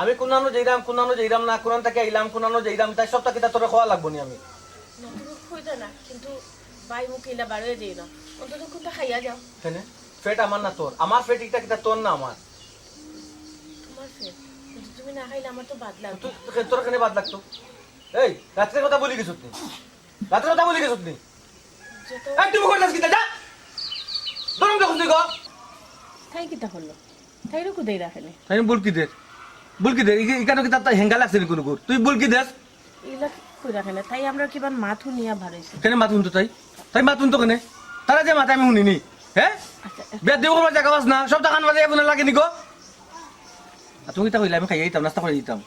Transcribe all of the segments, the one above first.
আমি কোনানো যেইরাম না কোনান থেকে আইলাম কোনানো যেইরাম তাই সবটা কিতা তোরে খাওয়া লাগবো নি আমি না তুমি খুঁজে না কিন্তু বাই মুখ ইলা বাড়িয়ে দিই না অন্তত কোনটা খাইয়া যাও কেন ফেট আমার না তোর আমার ফেট এটা কিতা তোর না আমার তোমার ফের কিন্তু তুমি না খাইলে আমার তো বাদ লাগবে তোর কেন বাদ লাগতো এই রাত্রের কথা বলি গেছত নি রাত্রের কথা বলি গেছত নি যত এই তুমি করলাস কিতা যা দরম দেখুন তুই গো তাই কিতা হলো তাই রকু দেই রাখেনি আমি বুলকি দে ইকানো কিতা হেঙ্গা লাগছে নি কোনো তুই বুলকি দেস ইলা কই রাখেনি তাই আমরা কিবান মাথু নিয়া ভারাইছি কেন মাতুন তো তাই মাতুন তো কেন তারা যে মাথা আমি শুনিনি হ্যাঁ আচ্ছা বিয়া দেব আমার জায়গা বাস না সব টাকা বাজে আপনার লাগে নিকো তুমি কিতা কইলা আমি খাইয়ে দিতাম নাস্তা করে দিতাম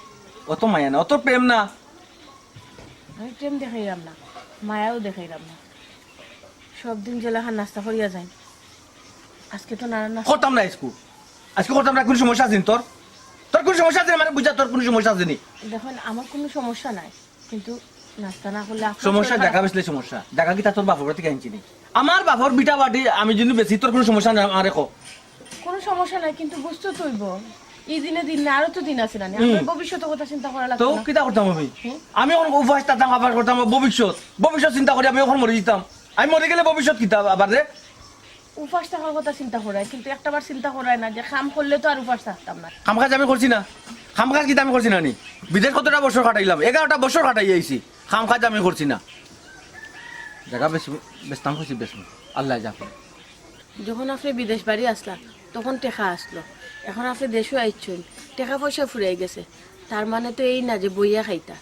অত মায়া না অত প্রেম না আমি প্রেম দেখাইলাম না মায়াও দেখাইলাম না সব দিন জেলাখান নাস্তা করিয়া যাই আজকে তো নানা নাস্তা করতাম না আজকে করতাম না কোন সমস্যা আছে তোর কোন সমস্যা আছে মানে বুঝা তোর কোন সমস্যা আছে নি দেখুন আমার কোনো সমস্যা নাই কিন্তু নাস্তা না করলে আপনার সমস্যা শরীর দেখা খারাপ। বেসলে সমস্যা দেখা কি তা তোর বাপর থেকে আনছি নি আমার বাপর বিটা বাটি আমি যদি বেশি তোর কোনো সমস্যা না আরে কো কোনো সমস্যা নাই কিন্তু বুঝতে তৈব এই দিনে দিন না আরো তো দিন আছে না আমার ভবিষ্যতের কথা চিন্তা করা তো লাগবে না কিতা করতাম আমি এখন উপহাস তাতাম আবার করতাম ভবিষ্যৎ চিন্তা করি আমি এখন মরে যেতাম আমি মরে গেলে ভবিষ্যৎ কিতা আবার রে উপাস থাকার কথা চিন্তা করায় কিন্তু একটাবার চিন্তা করায় না যে খাম করলে তো আর উপাস থাকতাম না খাম কাজ আমি করছি না খাম কাজ কিতা আমি করছি না নি বিদেশ কতটা বছর কাটাইলাম 11টা বছর কাটাই আইছি খাম কাজ আমি করছি না জায়গা বেশ বেশতাম করছি বেশ আল্লাহ যা করে। যখন আপনি বিদেশ বাড়ি আসলা তখন টেকা আসলো এখন আপনি দেশও আইছেন টাকা পয়সা ফুরাই গেছে তার মানে তো এই না যে বইয়া খাইতা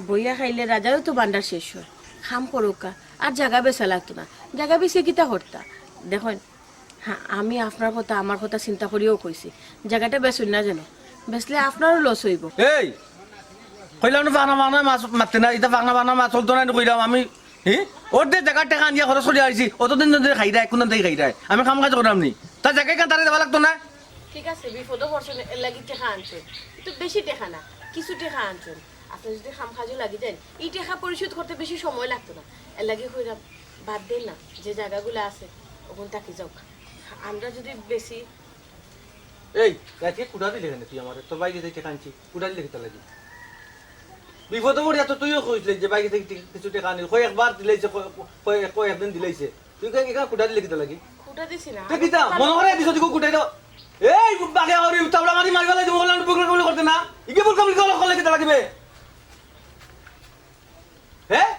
বইয়া খাইলে রাজারও তো বান্ডার শেষ হয় খাম করুকা আর জায়গা বেচা লাগতো না জায়গা বেশি কিতা করতা দেখুন হ্যাঁ আমি আপনার কথা আমার কথা চিন্তা করিও কইছি জায়গাটা বেচুন না যেন বেচলে আপনারও লস হইব এই কইলাম না বানা বানা মাছ মারতে না এটা বানা বানা মাছ চলতো না কইলাম আমি ওর দে জায়গার টাকা আনিয়া খরচ করে আইছি অতদিন ধরে খাই দেয় কোন থেকে খাই দেয় আমি খাম কাজ করলাম নি তার জায়গায় কেন তারে দেওয়া লাগতো না ঠিক আছে বিপদও পড়ছেন এর লাগি টেকা আনছেন কিন্তু বেশি টেকা না কিছু টেকা আনছেন আপনি যদি খাম খাজও লাগি দেন এই টেকা পরিশোধ করতে বেশি সময় লাগতো না এর লাগি কইরা বাদ দেন না যে জায়গাগুলো আছে ওখান থাকি যাও আমরা যদি বেশি এই রাতে কুড়া দিলে কেন তুই আমার তোর বাইরে থেকে কাঁদছি কুড়া দিলে কিতা লাগি বিপদ পড়ে এত তুইও কইছিলি যে বাইরে থেকে কিছু টাকা আনি কই একবার দিলাইছে কই একদিন দিলাইছে তুই একা কুড়া দিলে কিতা লাগি খুঁটা দিছি না তুই কিতা মনে করে দিছ তুই কুড়াই দাও এই বাগে আর তাবলা মারি মারি গেলে মোলা বুকল কবল করতে না ইকে বুল কবল করলে কিতা লাগবে হ্যাঁ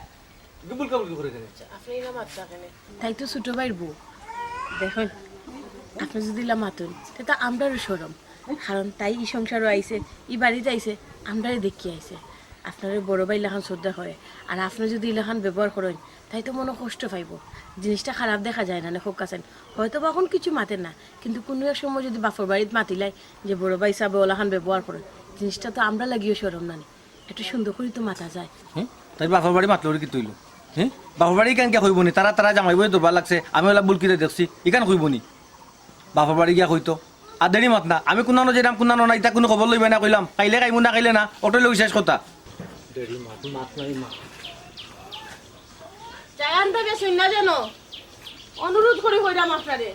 ইকে বুল কবল করে দেন আপনি না মাত্রা কেন তাই তো ছোট ভাইয়ের বউ দেখুন আপনি যদি মাতুন তা আমরারও সরম কারণ তাই এই সংসারও আইছে এই বাড়িতে আইছে আমরাই দেখি আইছে আপনার বড় ভাই লেখান শ্রদ্ধা করে আর আপনি যদি লেখান ব্যবহার করেন তাই তো মনে কষ্ট পাইব জিনিসটা খারাপ দেখা যায় না খুব কাছেন হয়তো বা এখন কিছু মাতেন না কিন্তু কোনো এক সময় যদি বাপর বাড়িতে মাতিলাই যে বড় ভাই হিসাবে ওলাখান ব্যবহার করেন জিনিসটা তো আমরা লাগিও সরম না একটু সুন্দর করে তো মাথা যায় তাই বাপর বাড়ি মাতলো কি তুইলো হ্যাঁ বাপর বাড়ি কেন কে কইব নি তারা জামাইব দুর্বার লাগছে আমি ওলা বুল কিনে দেখছি ইকান কইব নি বাপর বাড়ি গিয়া কইতো আর দেরি মাত না আমি কোনানো যেরাম কোনানো না ইতা কোনো খবর লইবে না কইলাম খাইলে খাইমু না খাইলে না অটো লই শেষ কথা দেরি মাত মাত নাই মা চাই আনতে বেশি না যেন অনুরোধ করে হইরাম আপনারে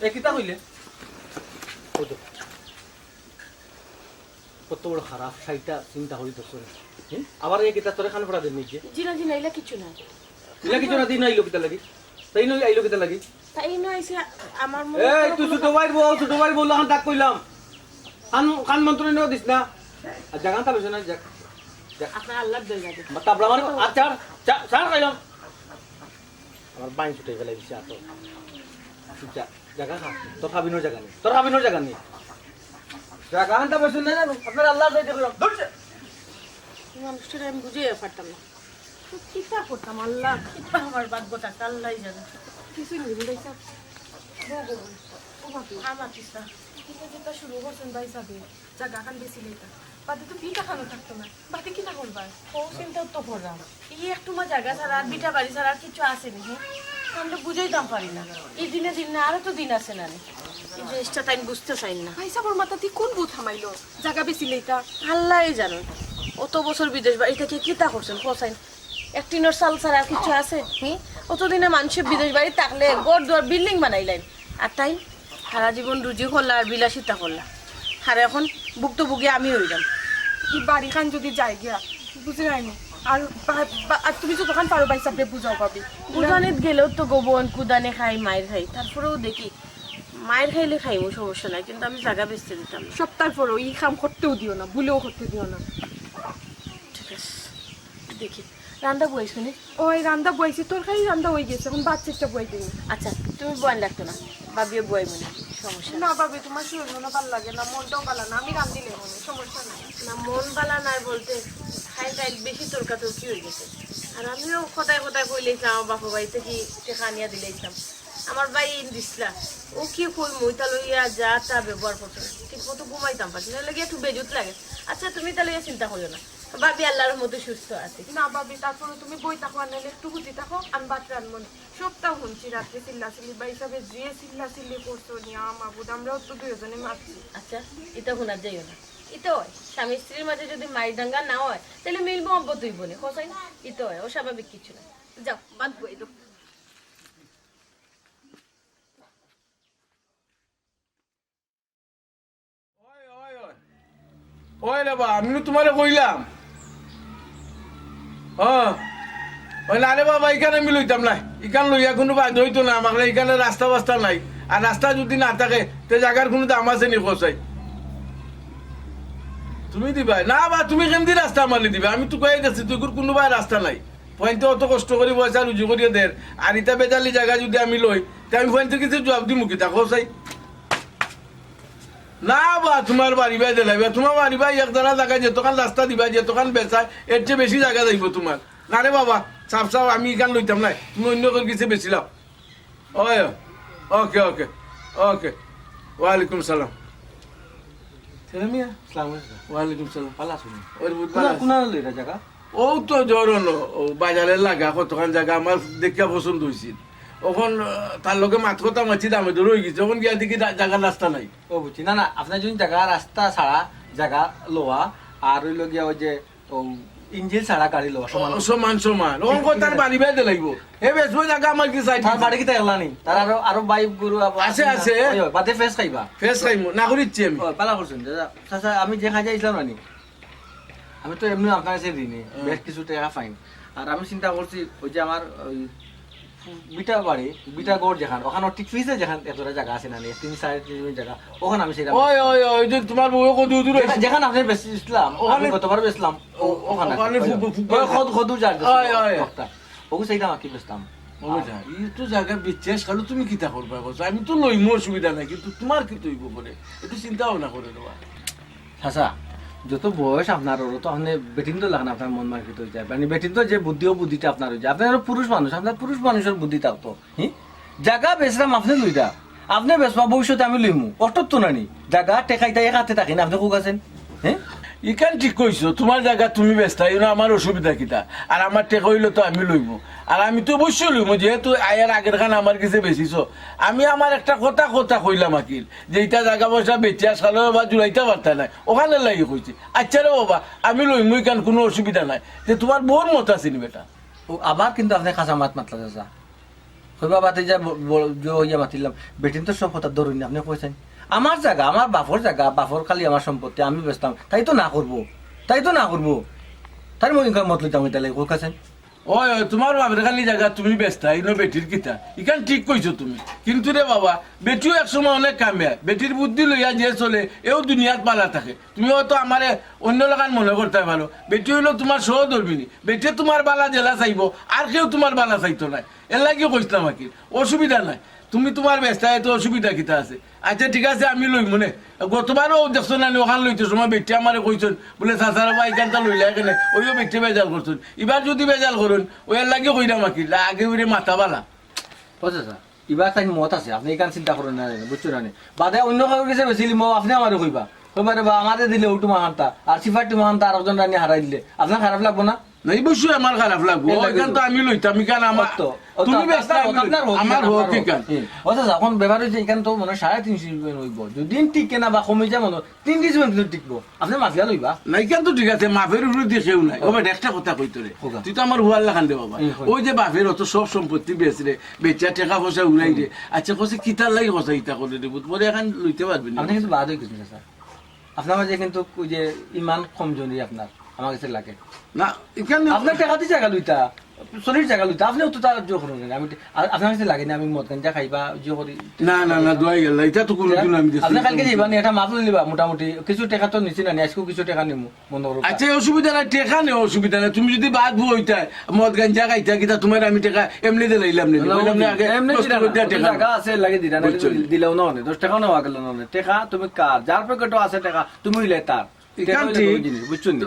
এ কিতা কইলে কত বড় খারাপ সাইটা চিন্তা হই তো আবার এই কিতা তোরে খান পড়া দেন নিকে জিনা জিনা এলা কিছু না ইলা কিছু না দিন আইলো কিতা লাগি তাই নই আইলো কিতা লাগি তাই নয় আইছে আমার মনে এই তুই ছোট ভাই বল হান ডাক কইলাম কান মন্ত্র নিও দিস না আর জাগান তা বেশনা যাক আপনার আল্লাহ দই যাবে তাবলা মানে আচ্ছা চার কইলাম আমার বাইন ছুটে গেল দিছে আতো আচ্ছা জাগা খা তোর খাবিনোর জায়গা নেই জাগান তা বেশনা জানো আপনার আল্লাহ দই দেখলাম ধরছে মানুষটারে আমি বুঝে পারতাম না কিতা করতাম আল্লাহ কিতা আমার ভাগ্যটা আল্লাহ জানে কিছুই নেই বুঝাইছা আমার চিস্তা কিন্তু যেটা শুরু করছেন ভাই সাথে জায়গা খান বেশি লেটা বাদে তো বিটা খানো থাকতো না বাদে কিতা করবা ও চিন্তা তো করলাম এই একটু মা জায়গা ছাড়া আর বিটা বাড়ি ছাড়া আর কিছু আসেনি হ্যাঁ আমরা বুঝাইতাম পারি না এই দিনে দিন না আরো তো দিন আছে না এই জিনিসটা তাই বুঝতে চাই না ভাই সাবর মাথা তুই কোন বুথ থামাইলো জায়গা বেশি লেটা আল্লাহ জানো অত বছর বিদেশ বাড়ি থেকে কিতা করছেন কোসাইন একটিনের সাল ছাড়া আর কিছু আছে হ্যাঁ অতদিনে মানুষের বিদেশ বাড়ি থাকলে গড় দুয়ার বিল্ডিং বানাইলেন আর তাই সারা জীবন রুজি করলা আর বিলাসিতা করলা আর এখন ভুক্তভোগী আমি হইলাম। এই বাড়িখান যদি যাই গিয়া বুঝে রাইনি আর তুমি যতক্ষণ পারো ভাই সাবরে বুঝাও পাবি কুদানিত গেলেও তো গোবন কুদানে খাই মায়ের খাই, তারপরেও দেখি মায়ের খাইলে খাইমু সমস্যা নাই, কিন্তু আমি জায়গা বেচতে দিতাম না। সপ্তাহ পরও এই কাম করতেও দিও না, ভুলেও করতে দিও না। ঠিক আছে দেখি রান্না বই শুনি। ওই রান্দা বইছি, তোর খালি রান্দা হয়ে গেছে, এখন বাদ চেষ্টা বই দিই। আচ্ছা তুমি বয়ান লাগতো না, ভাবিও বই মনে সমস্যা না ভাবি, তোমার শরীর মনে ভালো লাগে না, মনটাও ভালো না, আমি রান্দিলে মনে সমস্যা নাই। না। মন বালা নাই বলতে খাই খাই বেশি তর্কাতর্কি হয়ে গেছে। আর আমিও কোথায় কোথায় কইলেছিলাম আমার বাপা বাড়িতে কি টেকা আনিয়া দিলেছিলাম, আমার ভাই দিসলা ও কি কই মইতা লইয়া যা তা ব্যবহার করছে, ঠিক মতো ঘুমাইতাম পারছি না, লাগে একটু বেজুত লাগে। আচ্ছা তুমি তাহলে চিন্তা করিও না, ভাবি আল্লাহর মতো সুস্থ আছে। না ভাবি, তারপরে তুমি বই থাকো আর নাহলে একটু হুতি থাকো, আমি বাদ রানবো না। সপ্তাহ শুনছি রাত্রে চিল্লাচিল্লি বা হিসাবে যে চিল্লাচিল্লি করছো নিয়া মাবুদ, আমরাও তো দুজনে মারছি। আচ্ছা এটা শোনার যাইও না, এটা হয় স্বামী স্ত্রীর মাঝে যদি মাই দাঙ্গা না হয় তাহলে মিলবো অব্বত হইব না, খোঁজাই না, এটা হয় অস্বাভাবিক কিছু না। যাও বাদ বই দো। ওই রে বা আমি তোমারে কইলাম হ্যাঁ ওই না রে বাবা, এখানে আমি লইতাম না, এখান লইয়া কোনো বাধ্য হইতো না আমাকে, এখানে রাস্তা বাস্তা নাই, আর রাস্তা যদি না থাকে তে জায়গার কোনো দাম আছে নি খোঁচাই তুমি দিবা না বা তুমি কেমদি রাস্তা মালি দিবা, আমি তো কয়ে গেছি তুই কোনো ভাই রাস্তা নাই, পয়েন্টে অত কষ্ট করে পয়সা রুজু করিয়ে দের, আর ইটা বেজালি জায়গা যদি আমি লই তে আমি পয়েন্টে কিছু জবাব দিমু কিতা খোঁচাই না বা তোমার বাড়ি বাই দিলাইবা, তোমার বাড়ি বাই এক জায়গা জায়গায় যেতখান রাস্তা দিবা যেতখান বেচা এর চেয়ে বেশি জায়গা যাইব তোমার। না রে বাবা চাপ চাপ আমি এখান লইতাম নাই, তুমি অন্য করে কিছু বেছিলাম। ওই ওকে ওকে ওকে ওয়ালাইকুম সালাম। ওয়ালাইকুম সালাম। ওর বুধবার জায়গা ও তো জরন ও বাজারে লাগা কতখান জায়গা আমার দেখিয়া পছন্দ হয়েছিল, ওখান তার লোকে মাত কথা মাছি দামে তো রয়ে গেছে, ওখান গিয়া দেখি জায়গার রাস্তা নাই। ও বুঝছি না না, আপনার যদি জায়গা রাস্তা ছাড়া জায়গা লোয়া আর হইল গিয়া ওই যে ইঞ্জিন ছাড়া গাড়ি লোয়া সমান সমান সমান ওখান কই তার বাড়ি বাইতে লাগব, হে বেশ ওই জায়গা আমার কি চাই তার বাড়ি কি তাইলা নি, তার আরো আরো বাইক গরু আছে আছে বাদে ফেস খাইবা ফেস খাইমু না করিচ্ছি আমি। ও পালা করছেন দাদা চাচা, আমি যে খাই যাইছিলাম নানি, আমি তো এমনি আপনার কাছে দিইনি বেশ কিছু টাকা ফাইন, আর আমি চিন্তা করছি ওই যে আমার ওই বিটা বাড়ি বিটা গড় যেখান ওখানে ঠিক ফিসে যেখান এতটা জায়গা আছে না 3-3.5 জায়গা, ওখানে আমি সেটা ওই ওই ওই যে তোমার বউ কত দূর যেখানে আপনি বেচছিলাম ওখানে গতবার বেচলাম ওখানে খদু যার ওগু সেইটা মাকি বেচতাম। এই তো জায়গা বিচ্ছেস কালো তুমি কিতা করবা বলছো, আমি তো লইমু অসুবিধা নাই, কিন্তু তোমার কি তৈব করে একটু চিন্তা ভাবনা করে দেবা। আচ্ছা যত বয়স আপনার তো আপনি বেটিন তো লাগে না, আপনার মন মার্কেট হয়ে যায়, মানে বেটিন তো যে বুদ্ধি ও বুদ্ধিটা আপনার হয়ে যায়, আপনার পুরুষ মানুষ, আপনার পুরুষ মানুষের বুদ্ধিটা তো জায়গা বেচলাম আপনি লইটা আপনি বেচবা ভবিষ্যতে আমি লইমু অটো তো নানি জায়গা টেকাইটা এক হাতে থাকি না, আপনি খুব আছেন হ্যাঁ ইখান ঠিক কইছো, তোমার জায়গা তুমি ব্যস্ত আমার অসুবিধা কিতা, আর আমার টেকা হইলে তো আমি লইব, আর আমি তো অবশ্যই লইব, যেহেতু আয়ের আগের খান আমার কাছে বেশিছ, আমি আমার একটা কথা কথা কইলাম আকিল যে এটা জায়গা পয়সা বেঁচে আসালো বা জুড়াইতে পারতা নাই, ওখানে লাগি কইছি আচ্ছা রে বাবা আমি লইমু ইখান কোনো অসুবিধা নাই, যে তোমার বোর মত আছে নি বেটা। ও আবার কিন্তু আপনি কাঁচা মাত মাতলা চাচা কইবা বাতে যা হইয়া মাতিলাম বেটিন তো সব কথা ধরুন আপনি কইছেন আমার জায়গা আমার বাপর জায়গা বাপর খালি আমার সম্পত্তি আমি বেচতাম, তাই তো না করবো তাই মই ইনকাম মত লইতাম তাহলে কইছেন। ওই ওই তোমার বাপের খালি জায়গা তুমি ব্যস্ত ইনো বেটির কিতা ইখান ঠিক কইছো তুমি, কিন্তু রে বাবা বেটিও একসময় অনেক কামে বেটির বুদ্ধি লইয়া যে চলে এও দুনিয়াত পালা থাকে, তুমি হয়তো আমার অন্য লাগান মনে করতে পারো, বেটি হইলো তোমার সহধর্মিনী, বেটি তোমার বালা জেলা চাইব আর কেউ তোমার বালা চাইতো নাই, এর লাগিও কইছিলাম আর কি অসুবিধা নাই, তুমি তোমার ব্যস্ত এত অসুবিধা কিতা আছে। আচ্ছা ঠিক আছে আমি লই মনে, গতবারও দেখছো না ওখান লইতে সময় বেটি আমার কইছেন বলে চাচারা বা এখানটা লইলে এখানে ওইও বেটি বেজাল করছেন, এবার যদি বেজাল করুন ওই এর লাগে কইরাম আর কি আগে ওই মাথা বালা। ও চাচা এবার তাই মত আছে আপনি এখান চিন্তা করেন না বুঝছো না বাদে অন্য কারোর কাছে বেশি মো আপনি আমারে কইবা কইবা রে বা আমারে দিলে ওটু মাহান্তা আর সিফারটি মাহান্তা আর একজন রানী হারাই দিলে আপনার খারাপ লাগবো না। না অবশ্যই আমার খারাপ লাগবো এই লাগবে ওইখান তো আমি লইতাম ইখান আমার তো, ও তো তুমি ব্যস্ত আপনার হোক, আমার আপনার হোক হোক। ইখান আচ্ছা যখন ব্যবহার হয়েছে এখান তো মনে হয় 350 হইব যদিন টিকে না বা কমে যায় মনে 3 কিন্তু টিকবো আপনি মাফিয়া লইবা না ইখান তো ঠিক আছে মাফের উপরে দিয়ে কেউ নাই ওবার একটা কথা কইতো রে হোকা। তুই তো আমার হুয়ার লাগান দে বাবা হুম, ওই যে বাপের অত সব সম্পত্তি বেচরে বেচা টাকা পয়সা উড়াই রে আচ্ছা কসে কিতার লাগি কথা ইতা করে রে পরে এখন লইতে পারবি না আপনি কিন্তু বাদ হয়ে গেছেন স্যার আপনার মাঝে কিন্তু ওই যে ইমান কমজোরি আপনার আমার কাছে লাগে না এখানে আপনার টাকা দিয়ে জায়গা লইতা চল্লিশ জায়গা লইতা আপনিও তো তার জোর করুন আমি আপনার কাছে লাগে না আমি মদ গাঞ্জা খাইবা জোর করি না না না দোয়াই গেল এটা তো কোনোদিন আমি দেখছি আপনি কালকে যাইবা নি এটা মাপ নিবা মোটামুটি কিছু টাকা তো নিছি না আজকেও কিছু টাকা নিমু মনে করো আচ্ছা অসুবিধা নাই টেকা নেই অসুবিধা নাই তুমি যদি বাদ বইতা মদ গাঞ্জা খাইতা কিতা তোমার আমি টাকা এমনি দিয়ে লইলাম নি বললাম না আগে এমনি কষ্ট করে দেয়া টাকা টাকা আছে লাগে দিলা না বুঝছো? দিলেও না 10 টাকাও নেওয়া গেল না টাকা তুমি কার যার পকেটও আছে টাকা তুমি হইলে তার টাকা হইলে দুই জিনিস, বুঝছো নি?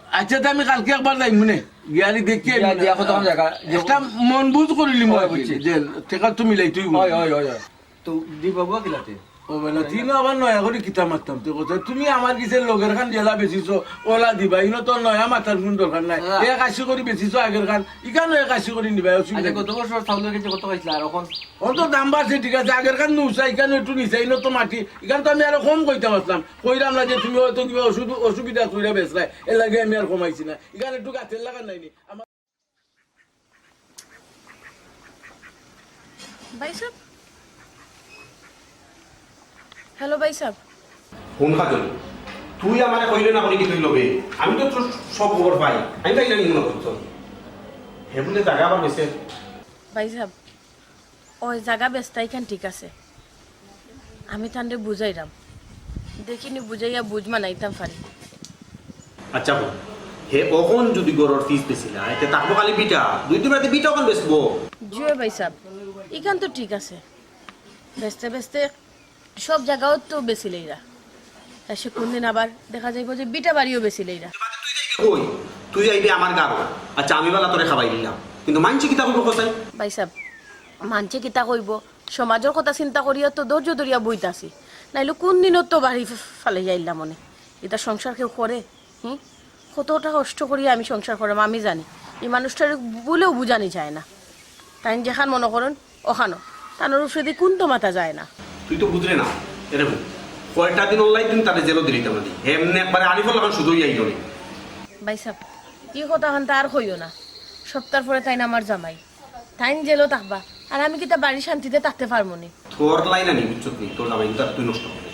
আচ্ছা তো আমি কালকে একবার যাই মনে গিয়ারি দেখি গিয়া- গিয়া কত জায়গা একটা মন বুঝ করিলি মই হয়, বুঝছি। যে টাকা তুমি লাই তুই হয় হয় হয় হয়। তো দি বাবু কিলাতে ও বেলা তিন আবার নয়া করে কিতা মারতাম তো কথা তুমি আমার কিসে লগের খান জেলা বেচিছো ওলা দিবা ইনো তো নয়া মাথার কোন দরকার নাই এক আশি করে বেচিছো আগের খান ইখানে এক আশি করে নিবা আচ্ছা অসুবিধা কত বছর চাউলের কেজি কত খাইছিল আর এখন অত দাম বাড়ছে ঠিক আছে আগের খান নুসা ইখানে একটু নিচা ইনো তো মাটি ইখান তো আমি আরো কম কইতাম আসলাম কইরাম না যে তুমি হয়তো কিবা অসুবিধা কইরা বেচলাই এর লাগে আমি আর কমাইছি না ইখানে একটু গাছের লাগা নাইনি আমার ভাই সাহেব হ্যালো ভাই সাহেব ফোন খাজন তুই আমারে কইলে না করি কি তুই লবে আমি তো তোর সব খবর পাই আমি তাই জানি মনে করছো হে বলে জায়গা আবার বেশি ভাই সাহেব ওই জায়গা ব্যস্ত এখান ঠিক আছে আমি তান্ডে বুঝাইরাম দেখিনি বুঝাইয়া বুঝমা নাইতাম পারি আচ্ছা বল হে কখন যদি গরর ফিস বেশি না এতে তাকবো খালি বিটা দুই দিন রাতে বিটা কখন বেচবো জুয়ে ভাই সাহেব এখান তো ঠিক আছে বেচতে বেচতে সব জায়গাও তো বেশি লইরা সে কোনদিন আবার দেখা যাইব যে বিটা বাড়িও বেশি লইরা কই তুই আইবি আমার গারো আচ্ছা আমি বেলা তোরে খাবাই দিলাম কিন্তু মানছি কিতা করবো কোথায় ভাই সাহেব মানছে কিতা কইব সমাজের কথা চিন্তা করিয়া তো ধৈর্য ধরিয়া বইতাছি নাইলে কোন দিনত তো বাড়ি ফালে যাইলাম মনে এটা সংসার কেউ করে কতটা কষ্ট করিয়া আমি সংসার করাম আমি জানি এই মানুষটার বলেও বুঝানি যায় না তাই যেখান মনে করেন ওখানো তানোর উপরে কোন তো মাথা যায় না তুই তো বুঝলে না এরকম কয়টা দিন অনলাইন দিন তাদের জেলও দিলি তেমন এমনি একবারে আরিফল লাগান শুধুই আইল নি ভাই সাহেব এই কথা খান আর হইও না সপ্তাহ পরে তাই না আমার জামাই তাইন জেলও থাকবা আর আমি কি তা বাড়ি শান্তিতে থাকতে পারবো নি তোর লাইন আনি বুঝছো তুই তোর জামাই কিন্তু আর তুই নষ্ট করবি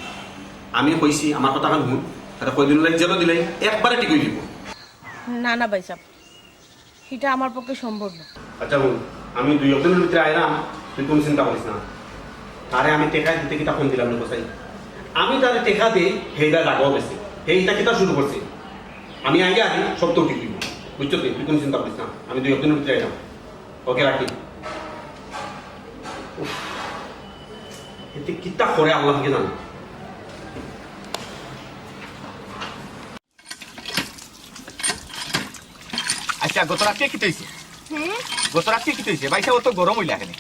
আমি কইছি আমার কথা কান শুন তাহলে কয়দিন লাইন জেলও দিলাই একবারে ঠিক হয়ে দিব না না ভাই সাহেব এটা আমার পক্ষে সম্ভব না আচ্ছা বল আমি দুই একদিনের ভিতরে আইলাম তুই কোনো চিন্তা করিস না তারে আমি টেকা দিতে কিতা ফোন দিলাম না কোথায় আমি তারে টেকা দিই হেইটা জাগাও বেশি হেইটা কিতা শুরু করছি আমি আগে আনি সব তো ঠিক দিব বুঝছো তুই তুই কোনো চিন্তা করিস না আমি দুই একদিনের ভিতরে আইলাম ওকে রাখি উফ, এতে কিতা করে আল্লাহকে জানো আচ্ছা গত রাতে কি তৈছে গত রাতে কি তৈছে বাইসা অত গরম হইলা কেন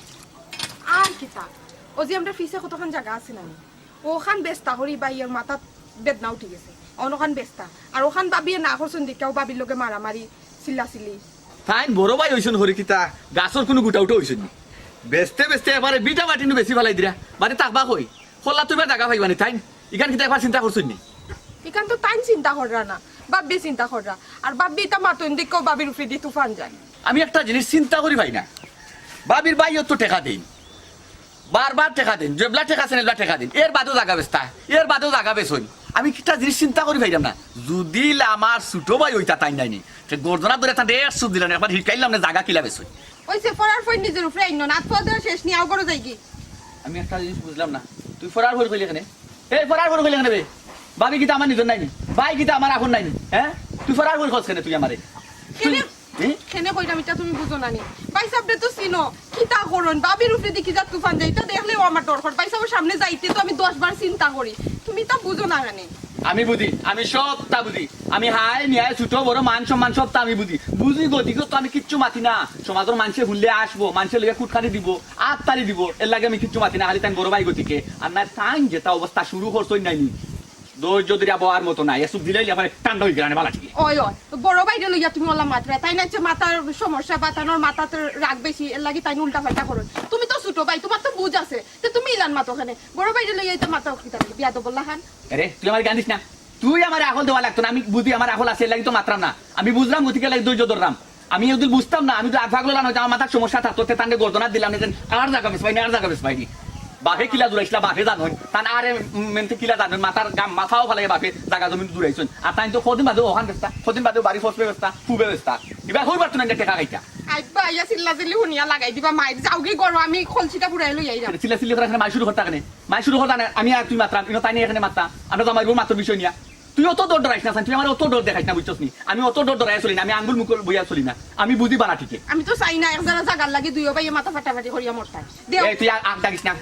আর কিতা ও যে আমরা ফিসে কতখান জায়গা আছে না ওখান বেস্তা হরি বা ইয়ার মাথাত বেদনা উঠি গেছে অনখান বেস্তা আর ওখান বাবিয়ে না করছুন দেখাও বাবির লগে মারামারি চিল্লাচিল্লি তাই বড় ভাই হইছন হরিকিতা গাছর কোনো গুটা উঠে হইছন বেচতে বেচতে এবারে বিটা বাটিনু বেশি ভালাই দিরা মানে তাকবা কই খোলা তুমি জায়গা পাইবানি তাই ইখান কিতা একবার চিন্তা করছুন নি এখান তো তাই চিন্তা কররা না বাব্বি চিন্তা কররা আর বাব্বি তা মাতন দেখো বাবির উপরে দিয়ে তুফান যায় আমি একটা জিনিস চিন্তা করি ভাই না বাবির ভাই তো টেকা দিন বারবার টেকা দিন যেবলা টেকা আছে এবলা টেকা দিন এর বাদেও জায়গা বেচতা এর বাদেও জায়গা বেচন আমি একটা জিনিস চিন্তা করি ভাইরাম না যদি আমার ছোট ভাই ওইটা তাই নাইনি গর্দনা ধরে তা দেড় সুদ দিলাম একবার হিরকাইলাম না জায়গা কিলা বেচন ওই সে ফরার ফই নিজের উপরে আইন না ফদর শেষ নিয়ে আও করো যাই কি আমি একটা জিনিস বুঝলাম না তুই ফরার ভর কইলি এখানে এই ফরার ভর কইলি এখানে বে ভাবি কিতা আমার নিজর নাইনি ভাই কিতা আমার আপন নাইনি হ্যাঁ তুই ফরার ভর খোঁজ কেন তুই আমারে কেনে কেনে কইরাম এটা তুমি বুঝো না নি বাইসাবরে তো চিনো কিতা করন বাবির উপরে দেখি যা তুফান যাইতা দেখলেও আমার ডর হয় বাইসাবের সামনে যাইতে তো আমি 10 বার চিন্তা করি তুমি তা বুঝো না জানি আমি বুঝি আমি সবটা বুঝি আমি হাই নিয়ায় ছোট বড় মান সম্মান সবটা আমি বুঝি বুঝি গতিকে তো আমি কিচ্ছু মাতি না সমাজের মানুষে ভুললে আসবো মানুষের লেগে কুটখানি দিব আত্মারি দিব এর লাগে আমি কিচ্ছু মাতি না খালি তাই বড় ভাই গতিকে আর না তাই যেটা অবস্থা শুরু করছই নাইনি ধৈর্য ধরে বয়ার মতো নাই এসব দিলেই আবার টান্ড হয়ে গেলানে বালা ঠিক ওই ওই তো বড় বাইরে লইয়া তুমি ওলা মাত্রা তাই না হচ্ছে মাথার সমস্যা বা তানোর মাথাতে রাগ বেশি এর লাগি তাই উল্টা পাল্টা করো তুমি তো ছোট ভাই তোমার তো বুঝ আছে তো তুমি ইলান মাতো ওখানে বড় বাইরে লইয়া তো মাথা কিতা বিয়া তো বললা খান আরে তুই আমার গান দিস না তুই আমার আকল দেওয়া লাগতো না আমি বুঝি আমার আকল আছে এর লাগি তো মাত্রাম না আমি বুঝলাম গতিকে লাগি ধৈর্য ধরলাম আমি যদি বুঝতাম না আমি তো আগ ভাগলো না আমার মাথার সমস্যা থাকতো তান্ডে গর্দনা দিলাম না আর জায়গা বেশ পাইনি আর জায়গা বেশ পাইনি বাপে কিলা দূরাইছিলা বাপে জানোই তান আরে মেনতে কিলা জানেন মাথার গাম মাথাও ভালো বাপে জায়গা জমি দূরাইছেন আর তাই তো কদিন বাদে ওখান ব্যস্তা কদিন বাদে বাড়ি ফসবে ব্যস্তা খুবে ব্যস্তা এবার হই পারতো না টেকা খাইতা আইবা ইয়া চিল্লা চিল্লি হুনিয়া লাগাই দিবা মাইর যাওগি গরো আমি খলসিটা পুরাই লই আইরাম চিল্লা চিল্লি করে এখানে মাই শুরু করতে এখানে মাই শুরু করতে আমি আর তুই মাত্রা তাই নিয়ে এখানে মাত্রা আমরা তো আমার মাত্র বিষয় নিয়া তুই অত দৌড় ডরাইস না তুই আমার অত দৌড় দেখাইস না বুঝছস নি আমি অত দৌড় ডরাই চলি না আমি আঙ্গুল মুকুল বইয়া চলি না আমি বুঝি বানা ঠিকই আমি তো চাই না একজনের জাগার লাগি দুইও ভাই মাথা ফাটাফাটি করিয়া মরতাম দেও এই তুই আগ ডাকিস না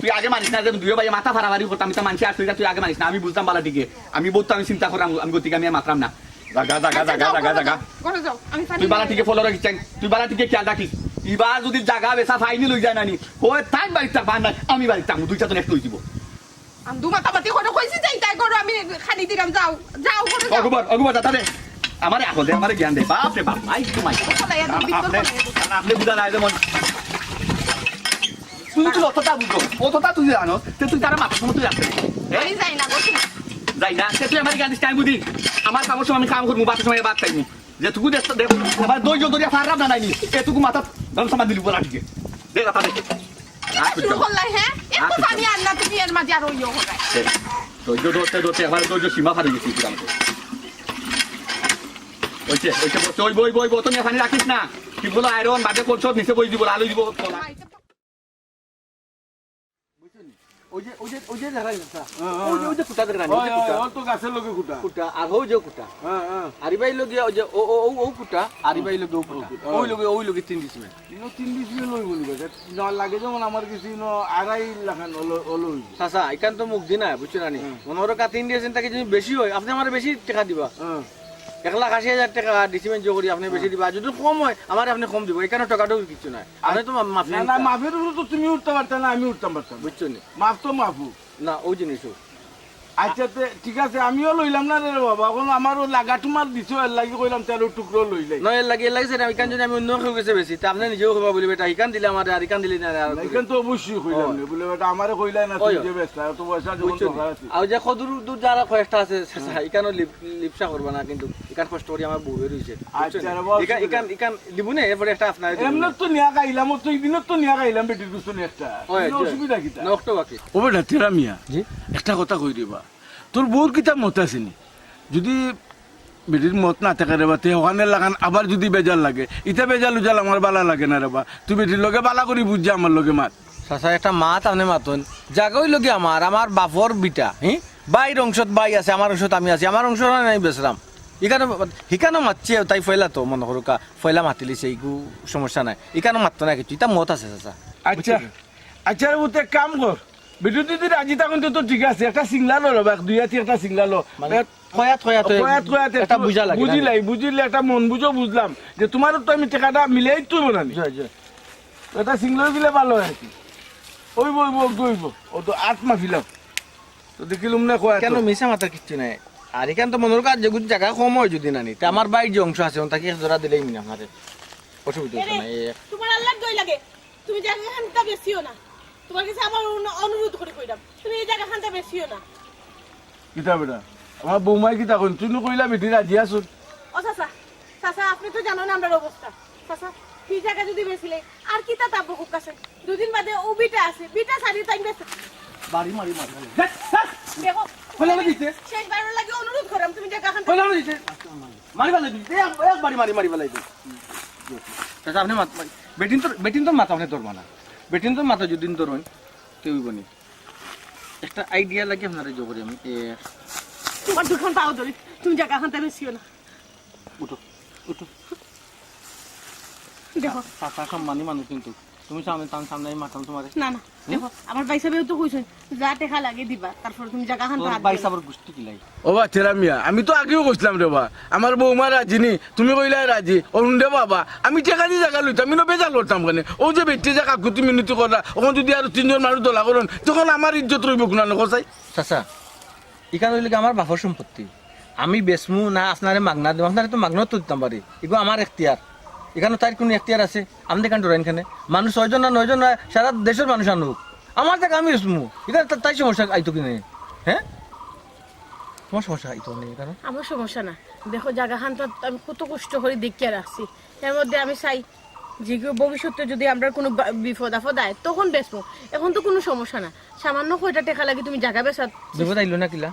তুই আগে মানিস না যে দুই ভাই মাথা ফাড়াফাড়ি করতাম আমি তো মানছি আর তুই আগে মানিস না আমি বুঝতাম বালা ঠিকই আমি বলতো আমি চিন্তা করাম আমি গতিকে আমি আর মাত্রাম না জাগা জাগা জাগা জাগা জাগা ঘরে যাও আমি তুই বালা ঠিকই ফলো রাখিস তুই বালা ঠিকই খেয়াল রাখিস এবার যদি জাগা বেসা ফাইনি লই যায় নানি ওই থাক বাড়িতে থাক না আমি বাড়িতে থাকবো দুইটা তো নেক্সট লই দিব আমি দু মাতামাতি করে কইছি যাই তাই করো আমি খানি দিলাম যাও যাও করে যাও অগুবার দাদা রে আমারে আকল দে আমারে জ্ঞান দে বাপ রে বাপ মাই তো মাই ফলাইয়া দিবি তো আপনি বুঝা নাই যেমন তুই তো অতটা বুঝো অতটা তুই জানো তুই তারা মাথা সময় তুই আসবে আমি যাই না বসে যাই না তুই আমার জ্ঞান দিস টাইম বুঝি আমার কামের সময় আমি কাম করবো বাপের সময় বাদ পাইনি যেটুকু দেখো এবার দৈর্য দরিয়া ফারাপ না নাইনি এটুকু মাথা দাম সামান দিলি বলা ঠিক দে দাদা দে শুরু করলাই হ্যাঁ একটু পানি আর না তুমি এর মাঝে আর ওইও হবে ধৈর্য ধরতে ধরতে একবার ধৈর্য সীমা ফারে গেছি আমাকে ওইছে ওইছে ওই বই বই বোতল নিয়ে পানি রাখিস না কি বলো আয়রন বাজে করছো নিচে বই দিব আলু দিব ওই যে ওই যে ওই যে দেখা যাচ্ছে ওই যে কুটা দেখা ও তো গাছের লগে কুটা কুটা আর হো যে কুটা আরিবাই লগিয়া ওই যে ও ও ও কুটা আরিবাই লগে ও কুটা ওই লগে 3 ডিসিমেল ইনো 3 দিন লই বলি গেছে না লাগে যেমন আমার কিছু ইনো আড়াই লাখান হলো চাচা এখান তো মুখ দিনা বুঝছো না নি মনোর কা 3 দিয়েছেন তাকে যদি বেশি হয় আপনি আমার বেশি টাকা দিবা 1,80,000 টাকা ডিসিমেন্ট যোগ করি আপনি বেশি দিবা যদি কম হয় আমার আপনি কম দিব এখানে টাকাটাও কিছু নাই আপনি তো মাফি না মাফের উপর তো তুমি উঠতে পারতা না আমি উঠতাম পারতাম বুঝছো নি মাফ তো মাফু না ওই জিনিস আচ্ছা ঠিক আছে আমিও লইলাম না রে বাবা এখন আমারও লাগা তোমার দিছো এর লাগি কইলাম 13 টুকরো লইলাই নয় লাগে সেটা এখান যদি আমি অন্য কেউ গেছে বেশি তা আপনি নিজেও খাবা বলি বেটা এখান দিলে আমার আর এখান দিলে না আর এখান তো অবশ্যই কইলাম না বলে বেটা আমারে কইলাই না তুই যে ব্যস্ত এত পয়সা যখন দরকার আছে আর যে কদুর দূর যারা কয়েকটা আছে এখানে লিপসা করবা না কিন্তু এখান কষ্ট করি আমার বউ রইছে আচ্ছা রে বল এখান এখান লিবু না এরপরে একটা আপনার এমন তো নিয়া গাইলাম তো দিন তো নিয়া গাইলাম বেটির গুছনে একটা অসুবিধা কি নষ্ট বাকি ও বেটা তেরা মিয়া একটা কথা কই দিবা তোর বউর কিতাব মত আসেনি যদি বেটির মত না থাকে রে বা তে ওখানে লাগান আবার যদি বেজাল লাগে ইটা বেজাল উজাল আমার বালা লাগে না রে বা তুই বেটির লগে বালা করি বুঝছে আমার লগে মাত চাচা একটা মাত আপনি মাতন জাগই লগে আমার বাপর বিটা হ্যাঁ বাইর অংশত বাই আছে আমার অংশত আমি আছি আমার অংশ নাই বেসরাম এখানে মাতছে তাই ফয়লা তো মনে করো কা ফয়লা মাতিলিছে এইগু সমস্যা নাই এখানে মাততো না কিছু এটা মত আছে চাচা আচ্ছা আচ্ছা রে তুই এক কাম কর বেটু যদি রাজি থাকুন তো ঠিক আছে একটা সিংলা লো রবা দুই হাতি একটা সিংলা লো একটা বুঝা লাগে বুঝিলে একটা মন বুঝো বুঝলাম যে তোমারও তো আমি টাকাটা মিলাই তুইব না এটা সিংলা দিলে ভালো হয় আর কি ওইব ও তো 8 মাস ফিলাম তো দেখিলুম না কয় কেন মিশা মাথার কিচ্ছু নাই আর এখান তো মনের কাজ যেগুলো জায়গা কম হয় যদি নানি তা আমার বাইর যে অংশ আছে তাকে জোড়া দিলেই মিনা আপনাদের অসুবিধা হচ্ছে না তোমার আল্লাহ দই লাগে তুমি জায়গা খানটা বেশিও না তোমার কাছে আমার অনুরোধ করে কইলাম তুমি এই জায়গা খানটা বেশিও না কিতা বেটা আমার বৌমাই কিতা কইন তুই কইলা বেটি রাজি আসুন ও চাচা চাচা আপনি তো জানেন আমার অবস্থা চাচা এই জায়গা যদি বেশিলে আর কিতা তাপ বুক কাছে দুদিন বাদে ও বিটা আছে বিটা সারি তাই বেশি বাড়ি মারি দেখো কইলা দিতে শেষবার লাগে অনুরোধ করাম তুমি জায়গা খানটা কইলা দিতে মারি বালাই দিতে এক বাড়ি মারি বালাই দিতে চাচা আপনি মাত বেটিন তো মাথা আপনি ধরবা না বেটিন তো মাথা যদি ধরুন কেউ বনি একটা আইডিয়া লাগে আপনার যোগ করি আমি তোমার দুখান পাও ধরি তুমি জায়গা খানটা বেশিও না উঠো দেখো চাচা সম্মানী মানুষ কিন্তু তুমি সামনে মাতাম তোমার না দেখো আমার ভাই সাহেব তো কইছেন যা টাকা লাগে দিবা তারপর তুমি জায়গা খানটা ভাই সাহেবের গুষ্টি কিলাই ও বা তেরা মিয়া আমি তো আগেও কইছিলাম রে বা আমার বৌমা রাজি নি তুমি কইলা রাজি অরুণ দে বাবা আমি টাকা দিয়ে জায়গা লইতাম আমি বেজাল করতাম কেন ও যে বেটি জায়গা কুতি মিনতি করা ওখানে যদি আর 3 জন মানুষ দলা করেন তখন আমার ইজ্জত রইব কোনা নকসাই চাচা এখানে হইলে কি আমার বাপর সম্পত্তি আমি বেচমু না আপনারে মাগনা দেবো আপনারে তো মাগনাও তো দিতাম পারি এগুলো আমার এখতিয়ার এখানে তার কোনো এখতিয়ার আছে আমি দেখান ডরাইন এখানে মানুষ 6 জন না 9 জন না সারা দেশের মানুষ আনুক আমার টাকা আমি বেচমু এখানে তাই সমস্যা আইতো কিনে হ্যাঁ তোমার সমস্যা আইতো নেই এখানে আমার সমস্যা না দেখো জায়গাখান তো আমি কত কষ্ট করে দেখিয়ে রাখছি এর মধ্যে আমি চাই যে কেউ ভবিষ্যতে যদি আমরা কোনো বিপদ আপদ আয় তখন বেচবো এখন তো কোনো সমস্যা না সামান্য কয়টা টাকা লাগে তুমি জায়গা বেচা বিপদ আইলো না কিলা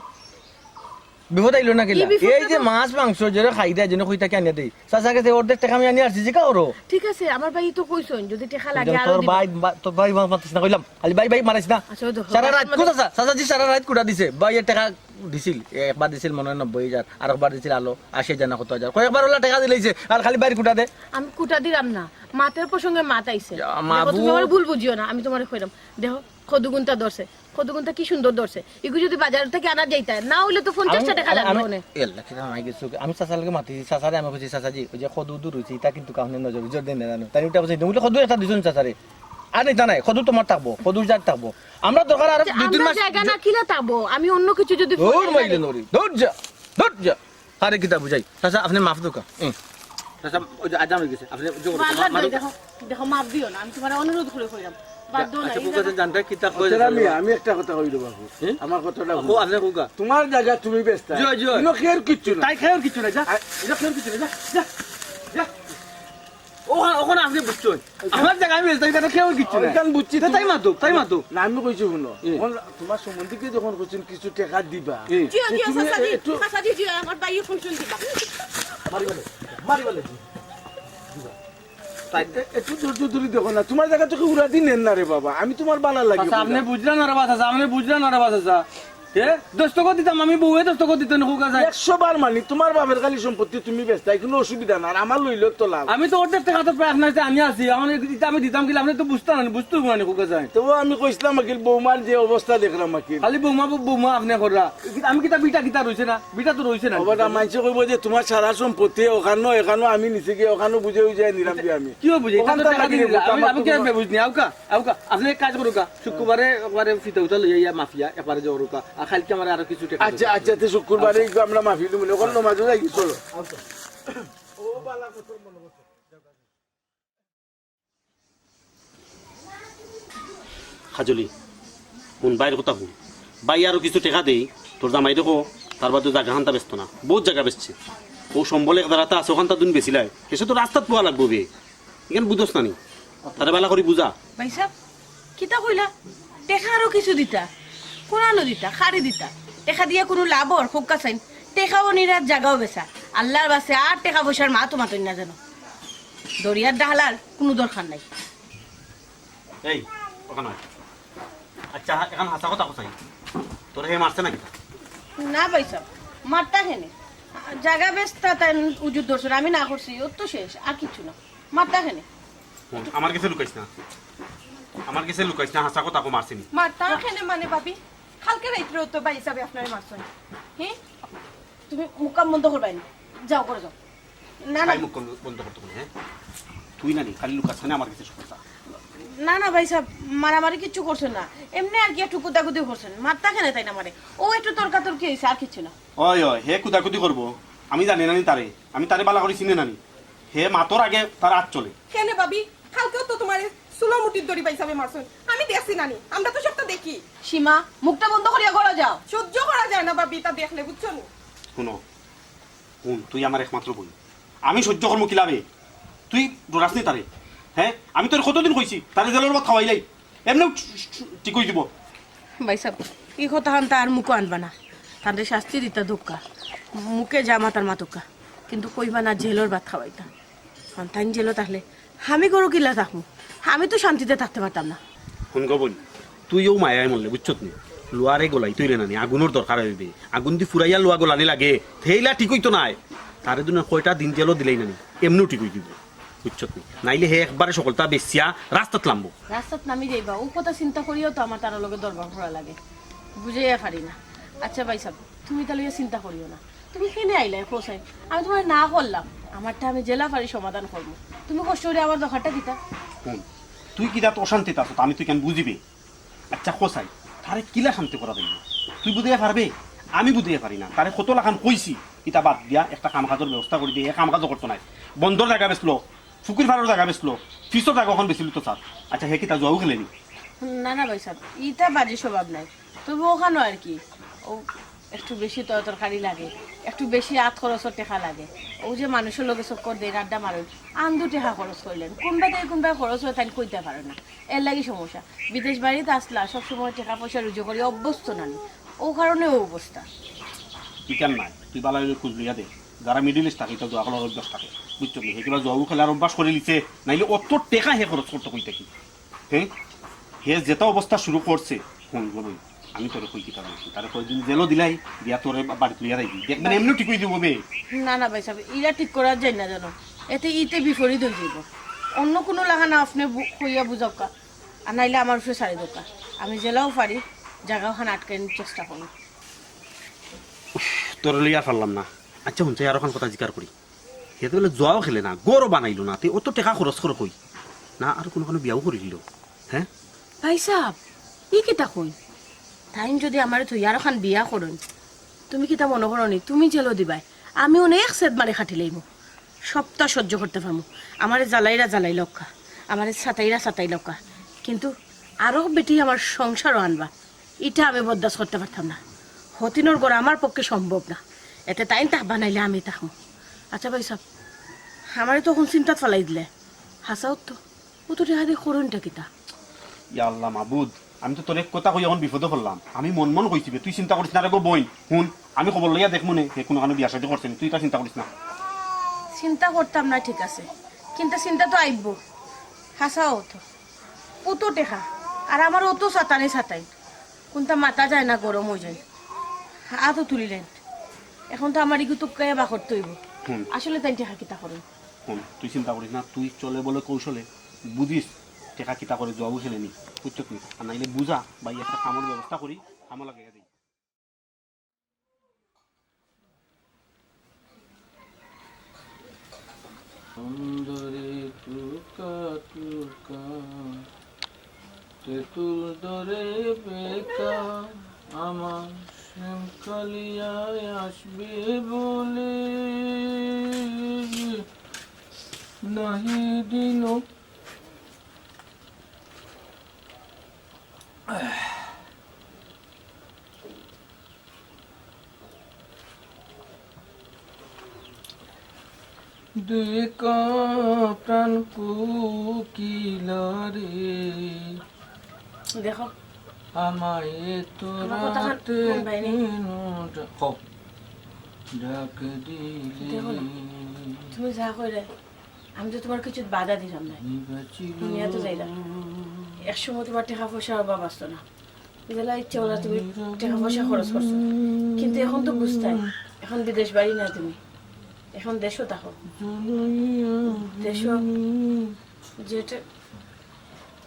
বিপদ আইলো না কিলা কি বিপদ এই যে মাছ মাংস যেটা খাই দেয় যেন কইতাকে আনিয়ে দেই চাচা কাছে অর্ধেক টাকা আমি আনি আসছি জিকা ওরো ঠিক আছে আমার ভাই তো কইছন যদি টাকা লাগে আরো তোর দিবা। ভাই মাতিস না কইলাম খালি ভাই মারাইস না আচ্ছা, ওই দেখো, সারা রাত আমার- কোথা চাচাজি সারা রাত কুড়া দিছে ভাইয়ের টাকা দিছিল একবার দিছিল মনে হয় 90,000 আর একবার দিছিল আলো 80,000 না কত হাজার কয়েকবার ওলা টাকা দিলেছে আর খালি বাইরে কুটা দে আমি কুটা দিলাম না মাতের প্রসঙ্গে মাত আইছে যা, দেখো, মাবু। তুমি আমার ভুল বুঝিও না আমি তোমারে কইলাম দেখো খদুগুনটা ধরছে খদুগুনটা কি সুন্দর ধরছে এগুলো যদি বাজার থেকে আনা যাইতা না হইলে তো 50 টাকা লাগবে ওনে আমি চাচালকে মাতিছি চাচারে আমি কইছি চাচাজি ওই যে সদু দূর হইছে এটা কিন্তু কাউনে নজর জোর দেন না জানো তাই ওটা বলছি তুমি সদু একটা দিছুন চাচারে আর এটা নাই সদু তোমার থাকবো সদু যার থাকবো আমরা দরকার আর 2-3 আমরা মাস জায়গা না কিলা তাবো আমি অন্য কিছু যদি দৌড় মাইলে নরি দৌড় যা আরে কিতা বুঝাই চাচা আপনি মাফ দোকা চাচা ওই যে আজাম হয়ে গেছে আপনি জোর দেখো দেখো মাপ দিও না আমি তোমার অনুরোধ করে কইলাম বাদ দাও না আচ্ছা এই কুকা জায়গা- জানতে কিতা কই আমি একটা কথা কই দেবো বাবু আমার কথাটা ও আপনি কুকা তোমার জায়গা তুমি ব্যস্ত জয়, জয়। কোনো খেয়ার কিচ্ছু না তাই খাওয়ার কিছু নাই যা এটা খাওয়ার কিছু নাই যা যা ওখানে আপনি বুঝছেন আমার জায়গা আমি তাই তাই খাওয়ার কিছু নাই ওইখান বুঝছি তাই মাতো না আমি কইছি শুনো তোমার সম্বন্ধীকে যখন কইছেন কিছু টাকা দিবা জিও জিও তুমি সাসাজি একটু সাসাজি জিও আমার বাইয়ে ফুনছুন দিবা একটু ধৈর্য ধরে দেখো না তোমার জায়গা তোকে উড়া দিন নেন না রে বাবা আমি তোমার বালা লাগে আচ্ছা আপনি বুঝলেন না রে বাস আছে আপনি বুঝলেন না রে বাস আছে দস্তকত দিতাম আমি বউয়ে দস্তকত দিতে নুকা যায় 100 বার মানি তোমার বাপের খালি সম্পত্তি তুমি ব্যস্ত কোনো অসুবিধা না আর আমার লইল তো লাভ আমি তো অর্ধেক টাকা তো প্রায় আপনার আনি আছি আমার এটা আমি দিতাম কি আপনি তো বুঝতে না বুঝতে না নুকা যায় তবু আমি কইছিলাম আকিল বৌমার যে অবস্থা দেখলাম আকিল খালি বৌমা আপনি করা আমি কিতা বিটা রইছে না বিটা তো রইছে না ওটা মানছে কইব যে তোমার সারা সম্পত্তি এখানো আমি নিচে গিয়ে ওখানো বুঝে বুঝে নিলাম কি আমি কি বুঝি ওখান তো টাকা দিয়ে লাগিয়ে দিলা। দিবো, আমি আমার কি বুঝনি আউকা আপনি এক কাজ করুকা শুক্রবারে একবারে ফিতে উঠা লইয়া মাফিয়া একবারে জরুকা আর খালকে আমার আরো কিছু টাকা আচ্ছা আচ্ছা তো শুক্রবারে আমরা মাফি দিব ওখানে নমাজও যাই চলো খাজলি কোন বাইরের কথা কোন বাই আরো কিছু টাকা দেই তোর জামাই দেখো তার বাদে জায়গা হান্তা ব্যস্ত না বহুত জায়গা বেচছে ও সম্বলে এক দাঁড়াতে আছে ওখান দুন বেশি লাই এসে তো রাস্তাত পোয়া লাগবো বে এখানে বুঝোস না নি তারা বেলা করে বুঝা ভাই সাহেব কিতা কইলা টেকা আরো কিছু দিতা কোনানো দিতা খারি দিতা টেকা দিয়ে কোনো লাভ হর খুব কাছাইন টেকাও নিরার জায়গাও বেচা আল্লাহর বাসে আর টেকা পয়সার মা তোমার না জানো দরিয়ার ডাহালার কোনো দরকার নাই এই ওখানে আয়। আচ্ছা এখন হাসা কথা কোথায় তোর হে মারছে নাকি না ভাই সাহেব মারতা হেনে জায়গা বেচতা তাই উজুর ধরছেন আমি না করছি ওর তো শেষ আর কিছু না মারতা হেনে আমার কাছে লুকাইস না আমার কাছে লুকাইস না হাসা কথা কো মারছিনি মারতা খেনে মানে ভাবি কালকে রাইত্রেও তো বাই হিসাবে আপনার মারছেন হ্যাঁ তুমি মুকাম বন্ধ করবাই না যাও করে যাও না না খাই মুখ বন্ধ করতে বলে হ্যাঁ তুই না নি খালি লুকাস না আমার কাছে শুকতা না না ভাই সাহেব মারামারি কিচ্ছু করছেন না এমনি আর কি একটু কুদাকুদি করছেন মারতা কেনে তাই না মারে ও একটু তর্কাতর্কি হয়েছে আর কিছু না ওই ওই হে কুদাকুদি করবো আমি জানি না নি তারে আমি তারে বালা করে চিনি না নি হে মাতর আগে তার হাত চলে কেনে ভাবি কালকেও তো তোমার সুলো মুটির দড়ি বাই হিসাবে মারছেন আমি দেখছি নানি আমরা তো সবটা দেখি সীমা মুখটা বন্ধ করিয়া ঘরে যাও সহ্য করা যায় না ভাবি তা দেখলে বুঝছো নি শুনো শুন তুই আমার একমাত্র বোন আমি সহ্য কর্ম কিলাবে তুই ডরাস নি তারে হ্যাঁ আমি তোর কতদিন কইছি তারে জেলের ভাত খাওয়াইলাই এমনি ঠিক হয়ে দিব ভাই সাহেব এই কথা হান আর মুখও আনবা না তাদের শাস্তি দিতা ধোক্কা মুখে জামা তার মাতুকা কিন্তু কইবা না জেলের ভাত খাওয়াইতা তাই জেলো তাহলে আমি করো কিলা থাকবো আমি তো শান্তিতে থাকতে পারতাম না শুন গো বোন তুইও মায়াই মরলে বুঝছত নি লোয়ারে গলাই তুই নানি আগুনের দরকার হইবে আগুন দি ফুরাইয়া লোয়া গোলানি লাগে থেইলা ঠিক হইতো নাই তারে দুনা কয়টা দিন জেলও দিলেই নানি এমনিও ঠিক হই দিব বুঝছত নি নাইলে হে একবারে সকলটা বেচিয়া রাস্তাত লামবো রাস্তাত নামি যাইবা ও কথা চিন্তা করিও তো আমার তার লগে দরবার করা লাগে বুঝাইয়া পারি না আচ্ছা ভাই সাহেব তুমি তাহলে চিন্তা করিও না তুমি কেনে আইলে কোসাই আমি তোমার না করলাম আমারটা আমি জেলা পারি সমাধান করবো তুমি কষ্ট করে আমার দরকারটা দিতা শুন তুই কি দাঁত অশান্তিতে আছো আমি তুই কেন বুঝিবে আচ্ছা খোসাই তারে কিলা শান্তি করা যাইবে তুই বুঝিয়া পারবে আমি বুঝিয়ে পারি না তারে কত লাখান কইছি ইটা বাদ দিয়া একটা কাম কাজের ব্যবস্থা করে দিয়ে কাম কাজও করতো নাই বন্দর জায়গা বেসলো ফুকুর ফাড়ার জায়গা বেসলো ফিসও জায়গা ওখান বেছিল তো স্যার আচ্ছা হে কি তা জোয়াও খেলেনি না না ভাই সাহেব ইটা বাজে স্বভাব নাই তবু ওখানে আর কি ও একটু বেশি তরকারি লাগে একটু বেশি আত খরচের টেকা লাগে ও যে মানুষের লোকে চক্কর দেয় আড্ডা মারেন আন্দু টেকা খরচ করলেন কোনবা খরচ হয় তাই কইতে পারে না এর লাগি সমস্যা বিদেশ বাড়িতে আসলা সবসময় টাকা পয়সা রুজু করি অভ্যস্ত নানি ও কারণে ও অবস্থা কি কেন নাই তুই বালা খোঁজ লইয়া দে যারা মিডিল ইস্ট থাকে তো দোয়া করার অভ্যাস থাকে বুঝছো কি হে কিবা জোয়াও খেলার অভ্যাস করে লিছে নাইলে অত টেকা হে খরচ করতে কইতে কি হ্যাঁ হে যেটা অবস্থা শুরু করছে ফোন বলুন আমি তোরে কই কি কারণ তারে কয়দিন জেলও দিলাই দিয়া তোরে বাড়িতে লইয়া রাখবি দেখবেন এমনি ঠিক হয়ে দিব বে না না ভাই সাহেব ইরা ঠিক করার যায় না জানো এতে ইতে বিপরীত হয়ে যাব অন্য কোনো লাগা না আপনি কইয়া বুঝকা আর নাইলে আমার উপরে সারি দোকা আমি জেলাও পারি জায়গাখান আটকে চেষ্টা করি তোরে লইয়া পারলাম না আচ্ছা শুনছে আর ওখান কথা জিকার করি হেতে বলে জোয়াও খেলে না গরও বানাইলো না তুই অত টাকা খরচ করে কই না আর কোনো বিয়াও করে দিল হ্যাঁ ভাই সাহেব ই কিতা কই টাইম যদি আমার তুই আর খান বিয়া করুন তুমি কিতা মনে করো নি তুমি জেলো দিবাই আমি অনেক সেদ মারি খাটি লাইব সপ্তাহ সহ্য করতে পারবো আমার জ্বালাইরা জ্বালাই লক্কা আমার সাতাইরা সাতাই লক্কা কিন্তু আরও বেটি আমার সংসারও আনবা এটা আমি বরদাস্ত করতে পারতাম না হতিনোর গড় আমার পক্ষে সম্ভব না এতে তাই তাহ বানাইলে আমি তাহম আচ্ছা ভাই সাহেব আমারে তখন চিন্তাত ফেলাই দিলে হাসাও তো ও তো রেহাদি করুনটা কিতা ইয়া আল্লাহ মাবুদ আমি তো তোর এক কথা কই এখন বিপদে পড়লাম আমি মন কইছি বে, তুই চিন্তা করিস না রে গো বই শুন আমি খবর লইয়া দেখমু নে হে কোনো কারণে বিয়া শাদী করছেন তুই তা চিন্তা করিস না চিন্তা করতাম না ঠিক আছে কিন্তু চিন্তা তো আইব হাসাও তো কত টেকা আর আমার অত সাতানি সাতাই কোনটা মাথা যায় না গরম হয়ে যায় আতো তুলিলেন এখন তো আমার ইগু তো কে বা করতে হইব হুম। আসলে তাই টেকা কিতা করুন শুন তুই চিন্তা করিস না তুই চলে বলে কৌশলে বুঝিস টেকা কিতা করে জবাবও খেলে নি বুঝছো কি আর নাইলে বুঝা বা একটা কামর ব্যবস্থা করি কামো লাগে দিই সুন্দরী টুকা টুকা তেতুল দরে বেকা আমার শ্যামকালিয়ায় আসবে বলে নাহি দিন দেখা প্রাণ কুকিলারে দেখো আমায় তোরাতে ডাক দেখো না, দিলে তুমি যা কইলে আমি তো তোমার কিছু বাধা দিলাম না দুনিয়া তো যাইলা একসময় তোমার টাকা পয়সা অভাব আসতো না এগুলা ইচ্ছা হলো তুমি টাকা পয়সা খরচ করছো কিন্তু এখন তো বুঝতাই এখন বিদেশ বাড়ি না তুমি এখন দেশও থাকো দেশও যেটা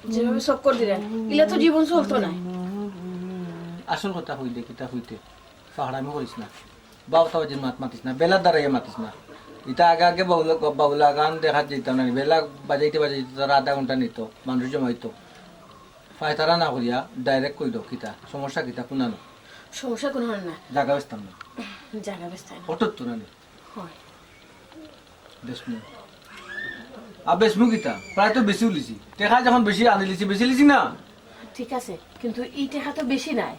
যেভাবে সব করে দিলেন ইলা তো জীবন চলতো না আসল কথা হইলে কিতা হইতে পাহাড়ামি করিস না বাউতা বাজির মাতিস না বেলার দ্বারাই মাতিস না ইটা আগে আগে বাউলা গান দেখা যেতাম না বেলা বাজাইতে তারা আধা ঘন্টা নিত মানুষ জমাইতো ফায়তারা না করিয়া ডাইরেক্ট কই দাও কিতা সমস্যা কিতা কোনানো সমস্যা কোনো হয় না জাগা বেচতাম না জায়গা বেস্তায় না অটত তো না হয় বেসমু আর বেসমু কিতা প্রায় তো বেশি উলিছি টেকা যখন বেশি আনি বেশি লিছি না ঠিক আছে কিন্তু এই টাকা তো বেশি নাই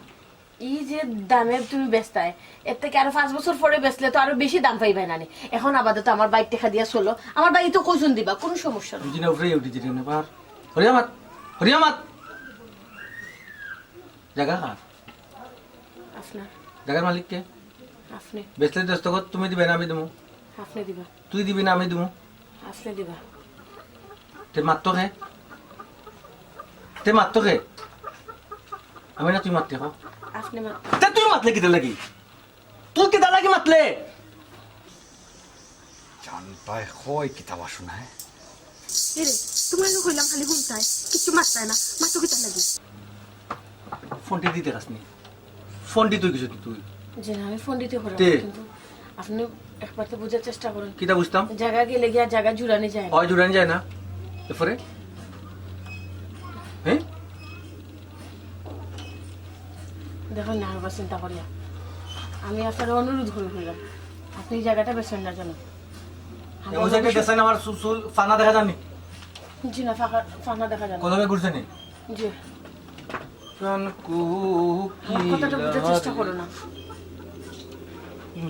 এই যে দামে তুমি বেচতায় এর থেকে আরো 5 বছর পরে বেচলে তো আরো বেশি দাম পাইবে না এখন আপাতত আমার বাইক টাকা দিয়া চলো আমার বাড়ি তো কইছুন দিবা কোনো সমস্যা নেই বুঝি না উঠে উঠেছি রে নেবার হরিয়ামাত জায়গা কার আপনার জায়গার মালিক কে আপনি বেচলে দস্তখত তুমি দিবে না আমি দেবো আপনি দিবা তুই দিবি না আমি দেবো আপনি দিবা তে মাত্র খে আমি না তুই মারতে খো আপনি তে তুই মাতলে কিতা লাগি তুই কিতা লাগি মাতলে জান পাই হয় কিতাবা শোনায় রে তোমার লোক হইলাম খালি ঘুমতায় কিছু মারতায় না মাত্র কিতা লাগি ফোনটি দিতে রাসনি ফোনটি তুই কিছু তুই যে না আমি ফোন দিতে পারবো তে। কিন্তু আপনি একবার তো বোঝার চেষ্টা করুন কিতা বুঝতাম জায়গা গেলে গিয়া জায়গা জুড়ানি যায় না। হয় জুড়ানি যায় না এরপরে হ্যাঁ দেখুন না আরবার চিন্তা করিয়া আমি আপনার অনুরোধ করলাম আপনি এই জায়গাটা বেছেন না জানো ওই সাইডে দেখাই না আমার চুল ফানা দেখা জানি জি না ফাঁকা দেখা যাবে কোথাও ঘুরছে নি জি কনকু আমার কথাটা বুঝার চেষ্টা করো না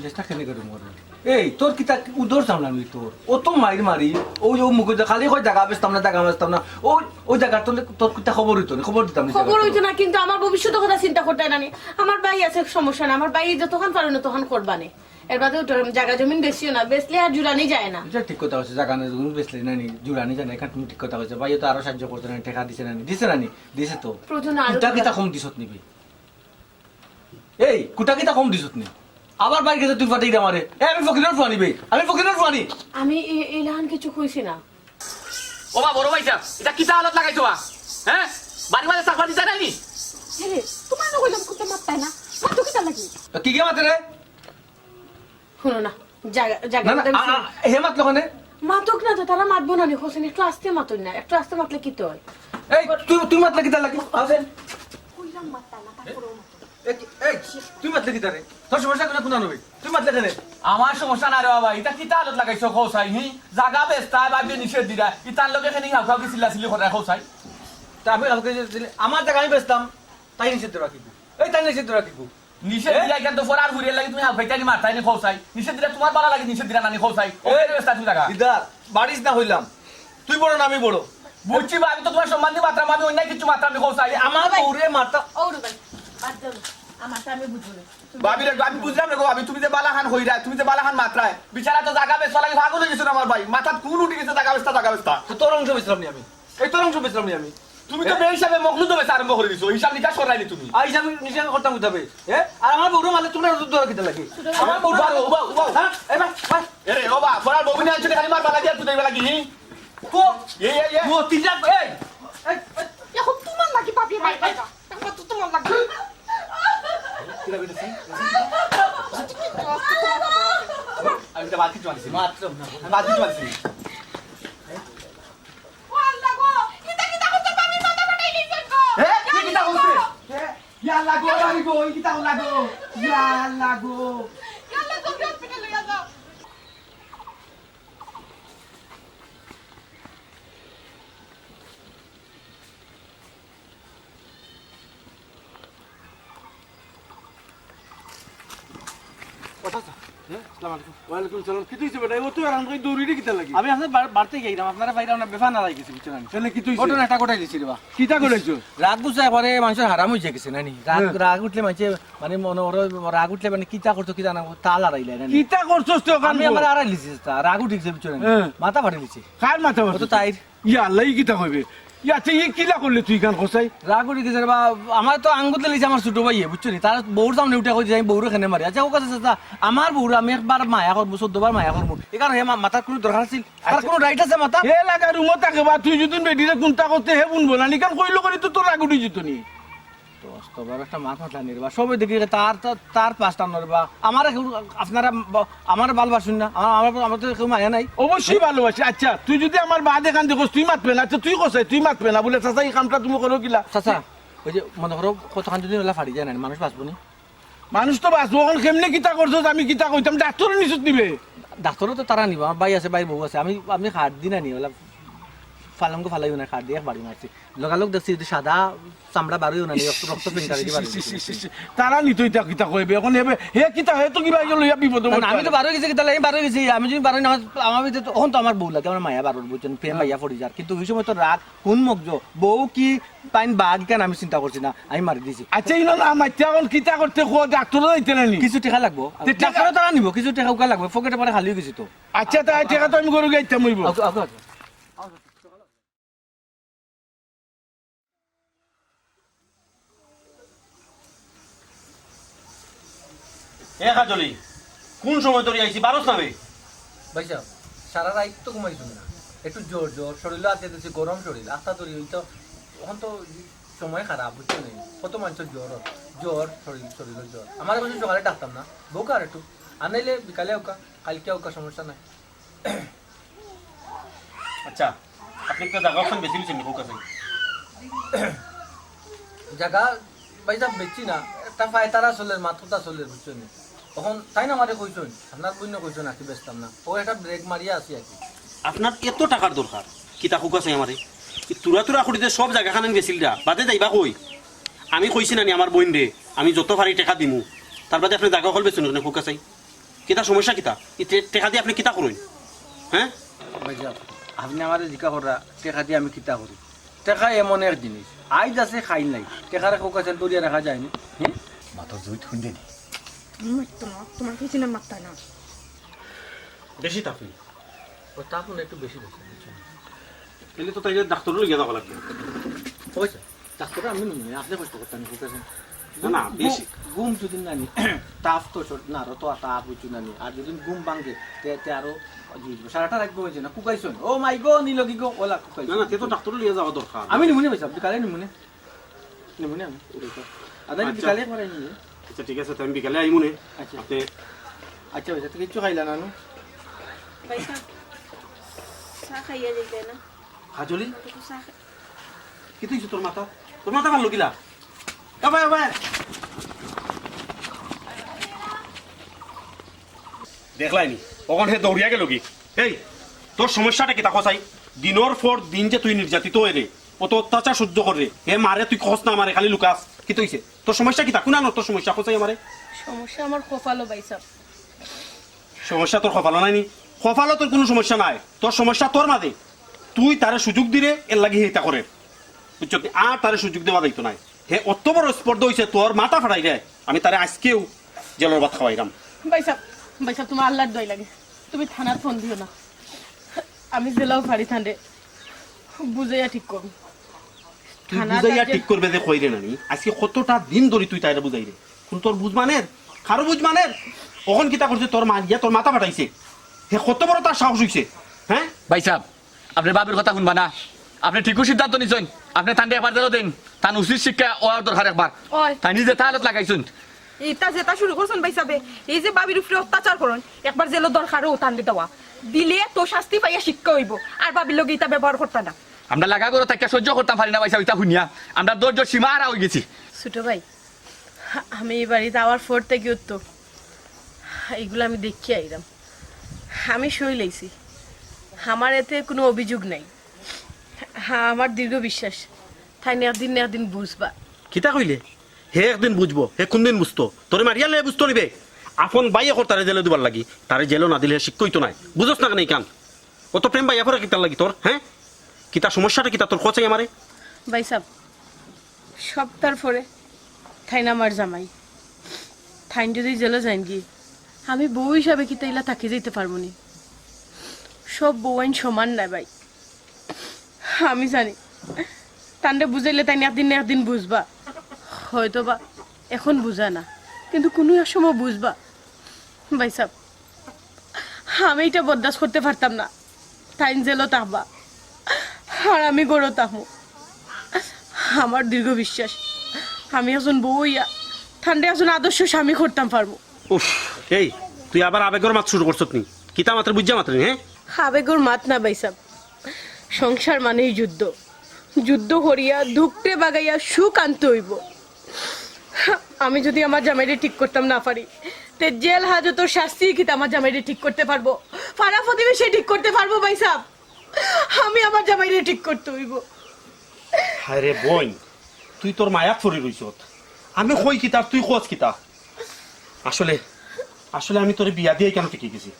চেষ্টা কেন করে মরে এই তোর কি তা উদর সামলাম তোর ও তো মারি মারি ওই ও মুখ খালি কই জায়গা বেচতাম না ওই জায়গা তোর কিতা খবর হইতো না খবর দিতাম খবর হইতো না কিন্তু আমার ভবিষ্যতের কথা চিন্তা করতে না আমার ভাই আছে সমস্যা না আমার ভাই যতক্ষণ পারো না তখন করবানে এর বাদে জায়গা জমিন বেশিও না বেচলে আর জুড়ানি যায় না এটা ঠিক কথা হচ্ছে জায়গা জমি বেচলে না নি জুড়ানি জানে এখান তুমি ঠিক কথা হচ্ছে ভাই তো আরো সাহায্য করতে না টাকা দিছে না নি দিছে তো প্রয়োজন আরো কুটা কিতা কম দিছত নিবি এই কুটা কিতা কম দিছত নি আবার বাইরে গেছে তুই ফাটাই দে আমারে আমি ফকিরের ফানি বে আমি ফকিরের ফানি আমি এলাহান কিছু কইছি না ও বা বড় ভাই সাহেব এটা কিতা হালত লাগাইছো হ্যাঁ বাড়ি বাড়ি চাকরি দিতে নাইনি আরে তোমার না কইলাম কত মাত্তাই না মাত্র কিটা লাগি কি কে মাতে রে শুনো না জায়গা না না জায়গা হে মাত লখানে মাতক না তো তারা মাতবো না নি হোসেন একটু আসতে মাতই না একটু আসতে মাতলে কি তো হয় এই তুই মাতলে কিতা লাগি আসেন কইলাম মাত্তা না তারপরে এই তুই মাতলে কিতা রে তোর সমস্যা কোন নবি তুই মাতলে কেন আমার সমস্যা না রে বাবা এটা কিতা হালত লাগাইছো খোসাই নি জাগা বেস্তা বাবি নিষেধ দিরা ইতার লগে খানি হাউকা কি সিল্লা করে খোসাই তা আমি কালকে আমার জায়গা আমি বেচতাম তাই নিষেধ রাখিব এই তাই নিষেধ রাখিব নিষেধ দিলা কেন তো ফরার ঘুরে লাগি তুমি হাউকাইটা নি মারতাই নি খোসাই নিষেধ দিলা তোমার ভালো লাগে নিষেধ দিলা নানি খোসাই ওই বেস্তা তুমি জাগা দিদার বাড়িস না হইলাম তুই বড় না আমি বড় বুঝছি বা আমি তো তোমার সম্মান দিয়ে মাত্রা আমি অন্য কিছু মাত্রা আমি খোসাই আমার বউরে মারতা ও রে ভাই বাদ দাও আমারটা আমি বুঝবো না ভাবি রে আমি বুঝলাম রে গো ভাবি তুমি যে বালাখান হইরা তুমি যে বালাখান মাত্রায় বিচারা তো জাগা বেচা লাগি ভাগ হয়ে গেছে আমার ভাই মাথাত কোন উঠে গেছে জাগা বেস্তা তো তোর অংশ বেচলাম নি আমি এই তোর অংশ বেচলাম নি আমি তুমি তো বে হিসাবে মখলুদ বেচা আরম্ভ করে দিছো হিসাব নিকাশ করাইনি তুমি আই আমি নিষেধ করতাম উঠাবে আর আমার বউরে মারলে তোমরা দর কিতা লাগে আমার বউ বারো উবা হ্যাঁ এই ভাই এরে ওবা ফরার ববিনে আনছে খালি মার বালা দিয়া তুই দেইবা লাগি কো এ ও তিনটা এই এখন তোমার লাগি পাবি ভাই ভাইটা এখন তো তোমার লাগি কিরা কইতেছি আমি তো বাকি চলছি মাত্র না বাকি চলছি ও আল্লাহ গো কিটা কিটা করতে পাবি মাথা ফাটাই দিছেন গো এ কি কিটা হচ্ছে ইয়া লাগো লাগো কিতা লাগো ইয়া লাগো ইয়াল্লা জলদি হসপিটাল লইয়া যাও ওয়ালাইকুম সালাম কি তুইছে বেটা ও তো আরাম করে দৌড়ি রে কিতা লাগি আমি আপনার বাড়তে গেলাম আপনারা বাইরে আমরা বেফা না লাগি গেছি বুঝছেন তাহলে কি তুইছে ঘটনা একটা কোটাই দিছি রে বা কিতা করেছো রাগ বুঝছে একবারে মানুষের হারাম হয়ে গেছে নানি রাগ উঠলে মানুষে মানে মনে রাগ উঠলে মানে কিতা করতো কিতা না তা লড়াইলে নানি কিতা করছস তো আমি আমার আড়াই লিছি রাগ উঠে গেছে বুঝছেন হ্যাঁ। মাথা ফাটে লিছি কার মাথা ও তো তাই ইয়া আল্লাহ কিতা কইবে ইয়াতে ই কিলা করলে তুই গান খসাই রাগ উঠে গেছে রে বা আমার তো আঙ্গুতে লিছে আমার ছোট ভাইয়ে বুঝছো নি তার বউর সামনে উঠে কইছে আমি বউরে খানে মারি আচ্ছা ও কাছে চাচা আমার বউর আমি একবার মায়া করবো 14 বার মায়া করবো এখানে মাথার কোনো দরকার ছিল তার কোনো রাইট আছে মাথা হে লাগা রুমত থাকে বা তুই যদি বেডিরে কোনটা করতে হে বুনবো না নিকান কইলো করে তো তোর রাগ উঠে যেত নি দোস্তবার একটা মাথা মাথা নিয়ে বা সবাই দেখি তার পাঁচটা নরে বা আমার আপনারা আমার ভালোবাসুন না আমার তো কেউ মায়া নাই অবশ্যই ভালোবাসি আচ্ছা তুই যদি আমার বা দেখান দেখোস তুই মাতবে না আচ্ছা তুই কসাই তুই মাতবে না বলে চাচা এই কামটা তুমি করো কিলা চাচা ওই যে মনে করো কতখান যদি ওলা ফাড়ি যায় না মানুষ বাঁচবো নি মানুষ তো বাঁচবো এখন কেমনে কিতা করছস আমি কিতা কইতাম ডাক্তারের নিচত নিবে ডাক্তারও তো তারা নিব আমার ভাই আছে ভাই বউ আছে আমি খাট দিই না নি ওলা ফালামকে ফালাইও না খাট দিয়ে এক বাড়ি মারছি লগালগ দেখছি যদি সাদা চামড়া বাড়িও না রক্ত পেন্টারি তারা নিত ইতা কিতা কইবে এখন হেবে হে কিতা হে তো কিবা লইয়া বিপদ আমি তো বারো গেছি তাহলে আমি বারো গেছি আমি যদি বারো না আমার ভিতরে তখন তো আমার বউ লাগে আমার মায়া বারোর বুঝছেন প্রেম মাইয়া পড়ি যার কিন্তু ওই সময় তো রাগ কোন মগজ বউ কি পাইন বাঘ কেন আমি চিন্তা করছি না আমি মারি দিছি আচ্ছা ইনো না মাইতা এখন কিতা করতে কো ডাক্তারও দিতে নানি কিছু টাকা লাগবো ডাক্তারও তারা নিব কিছু টাকা উকা লাগবে পকেটে পরে খালি গেছি তো আচ্ছা তাই টাকা তো আমি গরু গাইতাম হইব এ কাজলি কোন সময় তোর আইছি বারোস নামে ভাই সাহেব সারা রাত তো ঘুমাইছো না একটু জোর জোর শরীরও আতে দিচ্ছি গরম শরীর আস্তা তরি ওই তো এখন তো সময় খারাপ বুঝছো নেই কত মানুষের জ্বর শরীরের জ্বর আমার কাছে সকালে ডাকতাম না বউকা আর একটু আনাইলে বিকালে ওকা কালকে ওকা সমস্যা নাই আচ্ছা আপনি একটা জায়গা অপশন বেশি দিচ্ছেন হোক আছে জায়গা ভাই সাহেব বেচছি না একটা পায়তারা চলে মাথুতা চলে বুঝছো নি তখন তাই না আমারে কইছন আপনার বন্য কইছন আকি বেচতাম না ও একটা ব্রেক মারিয়া আছি আর কি আপনার এত টাকার দরকার কিতা খুক আছে আমারে তুরা তুরা খুঁড়িতে সব জায়গা খান গেছিল দা বাদে যাইবা কই আমি কইছি নানি আমার বোন রে আমি যত পারি টাকা দিমু তার বাদে আপনি জায়গা হল বেচুন না খুক আছে কিতা সমস্যা কিতা টাকা দিয়ে আপনি কিতা করুন হ্যাঁ ভাইজান আপনি আমারে জিকা করা টাকা দিয়ে আমি কিতা করি টাকা এমন এক জিনিস আইজ আছে খাই নাই টাকার কোকাছেন তরিয়া রাখা যায়নি হ্যাঁ মাথা জুই শুনতে নি তোমার পিছনে মাত্তা না বেশি তাপি ও তাপ না একটু বেশি বেশি তাহলে তো তাই ডাক্তারও লিখে যাওয়া লাগবে হয়েছে ডাক্তার আমি নুন আপনি কষ্ট করতেন কোকাছেন না না বেশি ঘুম যদি নানি তাপ তো না আরো তো তাপ হইছু নানি আর যদি ঘুম ভাঙে তে আরো সারাটা রাখবো হয়েছে না কুকাইছন ও মাই গো নিল কি গো ওলা কুকাইছ না না তে তো ডাক্তারও লিখে যাওয়া দরকার আমি নিমুনে পাইছি আপনি কালে নিমুনে নিমুনে আমি আদানি আচ্ছা। বিকালে করে নিয়ে আচ্ছা ঠিক আছে তুমি বিকালে আইমু নে আচ্ছা আপনি আচ্ছা ভাইসা তুই কিচ্ছু খাইলা নানু পয়সা চা খাইয়া যাইতে না হাজলি চা কি তুই তোর মাথা ভালো গিলা ভাই ভাই দেখলাইনি কখন হে দৌড়িয়া গেল কি এই তোর সমস্যাটা কি তা কসাই দিনের পর দিন যে তুই নির্যাতিত হয়ে রে কত অত্যাচার সহ্য করে হে মারে তুই খস না মারে খালি লুকাস কি তৈছে তোর সমস্যা কি তা কোন তোর সমস্যা কসাই আমারে সমস্যা আমার কপালো বাইসা সমস্যা তোর কপালো নাইনি কপালো তোর কোনো সমস্যা নাই তোর সমস্যা তোর মাঝে তুই তারে সুযোগ দিলে এর লাগি হেতা করে বুঝছো আর তারে সুযোগ দেওয়া যাইতো নাই হে অত বড় স্পর্ধ হয়েছে তোর মাথা ফাটাই রে আমি তারে আজকেও জেলের ভাত খাওয়াইলাম বাইসা বাইসা তোমার আল্লাহর দয় লাগে তুমি থানার ফোন দিও না আমি জেলাও পারি থান্ডে বুঝাইয়া ঠিক করবো তুই বুঝাইয়া ঠিক করবে যে কইরে নানি আজকে কতটা দিন ধরে তুই তাইরে বুঝাই রে কোন তোর বুঝ মানের খারো বুঝ মানের কখন কিতা করছে তোর মা গিয়া তোর মাথা ফাটাইছে হে কত বড় তার সাহস হইছে হ্যাঁ ভাই সাহেব আপনি বাবির কথা শুনবা না আপনি ঠিকও সিদ্ধান্ত নিছেন আপনি তান্ডে একবার দিল দিন তান উচিত শিক্ষা ওর দরকার একবার ওই তাই নিজে তাহলে লাগাইছুন এটা যেটা শুরু করছেন বাইসাবে এই যে বাবির উপরে অত্যাচার করুন একবার জেলো দরকারও টান দেওয়া দিলে তো শাস্তি পাইয়া শিক্ষা হইব আর বাবির লোক এটা ব্যবহার করতে না আমরা লাগা করে তাকে সহ্য করতাম পারি না ভাই সাহেব এটা শুনিয়া আমরা ধৈর্য সীমা হারা হয়ে গেছি ছোট ভাই আমি এই বাড়িতে আবার ফোর থেকে উঠতো এইগুলো আমি দেখি আইলাম আমি সই লাইছি আমার এতে কোনো অভিযোগ নাই হ্যাঁ আমার দীর্ঘ বিশ্বাস তাই না একদিন বুঝবা কিতা কইলে হে একদিন বুঝবো হে কোনদিন বুঝতো তোরে মারিয়ালে বুঝতো নিবে আপন বাইয়ে কর তারে জেলে দিবার লাগি তারে জেলও না দিলে শিক্ষই তো নাই বুঝোস না কেন কান কত প্রেম বাইয়া পরে কিতার লাগি তোর হ্যাঁ কিতা সমস্যাটা কিতা তোর খোঁচাই আমারে ভাই সাহ সপ্তাহ পরে থাইন আমার জামাই থাইন যদি জেলে যাইন কি আমি বউ হিসাবে কি তাইলা থাকি যেতে পারবো নি সব বউ আইন সমান নাই ভাই আমি জানি তান্ডে বুঝাইলে তাই একদিন বুঝবা হয়তো বা এখন বুঝা না কিন্তু কোনো এক সময় বুঝবা ভাই সাহ আমি এটা বরদাস্ত করতে পারতাম না তাইন জেলও তাহবা আর আমি গড়ো তাহমু আমার দীর্ঘ বিশ্বাস আমি একজন বউ ইয়া ঠান্ডা একজন আদর্শ স্বামী করতাম পারবো উফ এই তুই আবার আবেগর মাত শুরু করছত নি কিতা মাত্র বুঝা মাত্র হ্যাঁ আবেগর মাত না বাইসাব সংসার মানেই যুদ্ধ যুদ্ধ করিয়া ধুকতে বাগাইয়া সুখ আনতে হইব আমি যদি আমার জামাইরে ঠিক করতাম না পারি তে জেল হাজতর শাস্তি কি আমার জামাইরে ঠিক করতে পারবো পাড়া প্রতিবেশী ঠিক করতে পারবো বাইসাব আমি আমার জামাইরে ঠিক করতে হইব হায় রে বোন তুই তোর মায়া ফরি রইছত আমি কই কিতা তুই খোঁজ কিতা আসলে আসলে আমি তোর বিয়া দিয়ে কেন টিকে গেছি